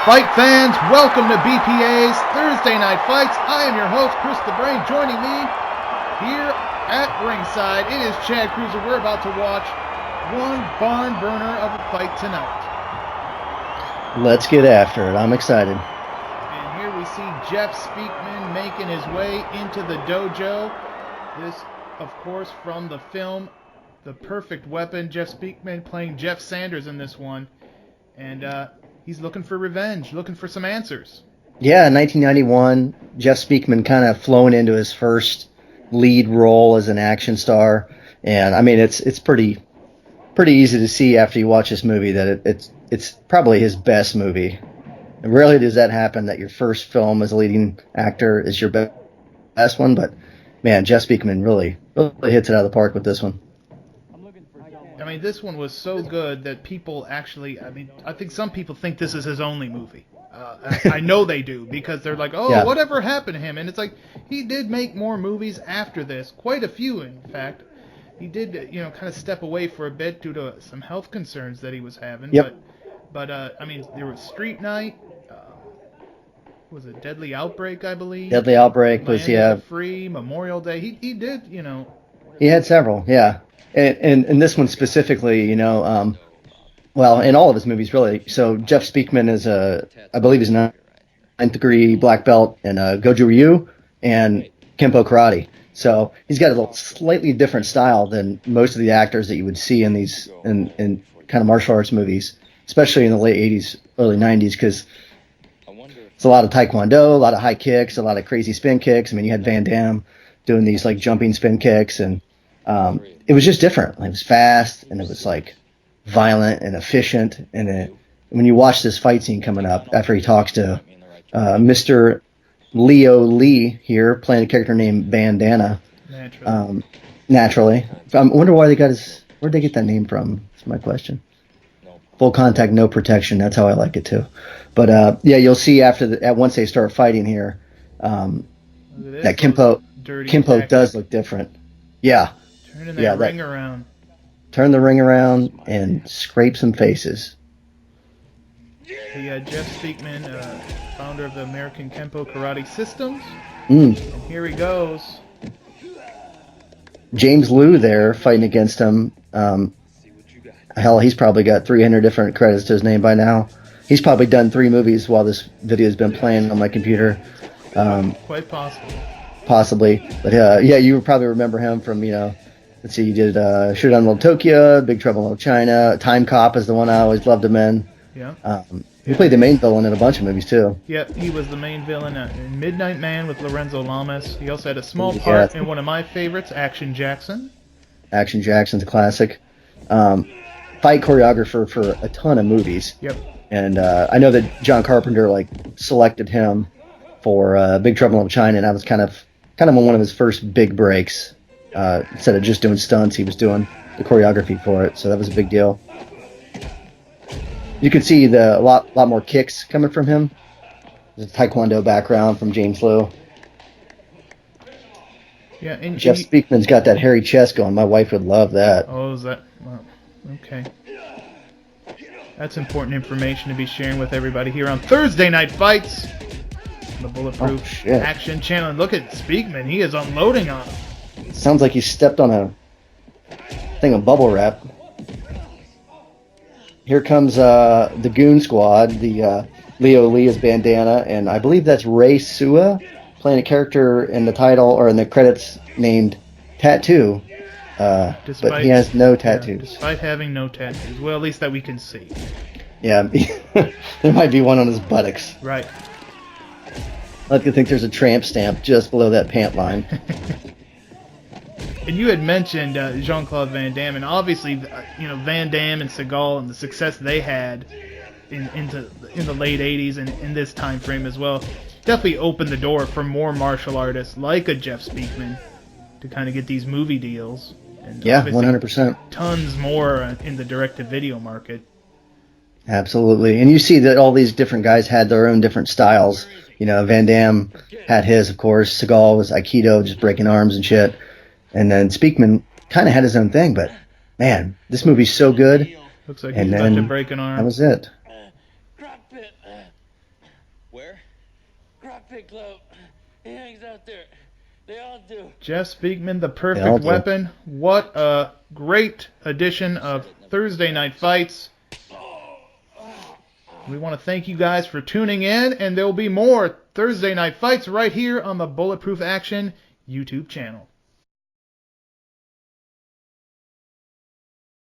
Fight fans, welcome to BPA's Thursday Night Fights. I am your host, Chris the Brain. Joining me here at ringside, it is Chad Cruiser. We're about to watch one barn burner of a fight tonight. Let's get after it. I'm excited. And here we see Jeff Speakman making his way into the dojo. This, of course, from the film The Perfect Weapon. Jeff Speakman playing Jeff Sanders in this one. And he's looking for revenge, looking for some answers. Yeah, 1991, Jeff Speakman kind of flown into his first lead role as an action star. And, I mean, it's pretty easy to see after you watch this movie that it's probably his best movie. And rarely does that happen, that your first film as a leading actor is your best one. But, man, Jeff Speakman really hits it out of the park with this one. I mean, this one was so good that people actually, I think some people think this is his only movie. I know they do, because they're like, oh, yeah, whatever happened to him? And it's like, he did make more movies after this, quite a few, in fact. He did, kind of step away for a bit due to some health concerns that he was having. Yep. But I mean, there was Street Night, was it Deadly Outbreak, I believe? Deadly Outbreak was, yeah. Free, Memorial Day. He did, He had several, yeah. And this one specifically, well, in all of his movies, really. So Jeff Speakman is I believe he's a 9th degree black belt in Goju Ryu and Kempo Karate. So he's got a slightly different style than most of the actors that you would see in these in kind of martial arts movies, especially in the late 80s, early 90s, because it's a lot of taekwondo, a lot of high kicks, a lot of crazy spin kicks. I mean, you had Van Damme doing these like jumping spin kicks, and it was just different. It was fast, and it was like violent and efficient. And when you watch this fight scene coming up after he talks to Mr. Leo Lee here, playing a character named Bandana, naturally. I wonder why where'd they get that name from? That's my question. Full contact, no protection. That's how I like it too. But yeah, you'll see once they start fighting here, that Kempo does look different. Yeah. Turning that ring around. Turn the ring around and scrape some faces. Jeff Speakman, founder of the American Kempo Karate Systems. And here he goes. James Liu there fighting against him. Hell, he's probably got 300 different credits to his name by now. He's probably done 3 movies while this video has been playing on my computer. Quite possible. Possibly. But yeah, you probably remember him from, let's see, he did Showdown in Little Tokyo, Big Trouble in Little China, Time Cop is the one I always loved him in. Yeah. He played the main villain in a bunch of movies, too. Yep, he was the main villain in Midnight Man with Lorenzo Lamas. He also had a small part in one of my favorites, Action Jackson. Action Jackson's a classic. Fight choreographer for a ton of movies. Yep. And I know that John Carpenter selected him for Big Trouble in Little China, and that was kind of one of his first big breaks. Instead of just doing stunts, he was doing the choreography for it, so that was a big deal. You can see a lot more kicks coming from him. There's a taekwondo background from James Liu. Yeah, and Jeff Speakman's got that hairy chest going. My wife would love that. Oh, is that? Well, okay. That's important information to be sharing with everybody here on Thursday Night Fights, the Bulletproof Action Channel. And look at Speakman; he is unloading on him. Sounds like he stepped on a thing of bubble wrap. Here comes the Goon Squad, the Leo Lee as Bandana, and I believe that's Ray Sua playing a character in the title or in the credits named Tattoo, but he has no tattoos. Despite having no tattoos. Well, at least that we can see. Yeah, there might be one on his buttocks. Right. I like to think there's a tramp stamp just below that pant line. And you had mentioned Jean-Claude Van Damme, and obviously, Van Damme and Seagal and the success they had in the late 80s and in this time frame as well, definitely opened the door for more martial artists like a Jeff Speakman to kind of get these movie deals. And yeah, 100%. Tons more in the direct-to-video market. Absolutely. And you see that all these different guys had their own different styles. Van Damme had his, of course. Seagal was Aikido, just breaking arms and shit. And then Speakman kind of had his own thing, but man, this movie's so good. Looks like he's about to break an arm. That was it. Where? Rockpit Club. He hangs out there. They all do. Jeff Speakman, the perfect weapon. What a great edition of Thursday Night Fights. We want to thank you guys for tuning in, and there will be more Thursday Night Fights right here on the Bulletproof Action YouTube channel.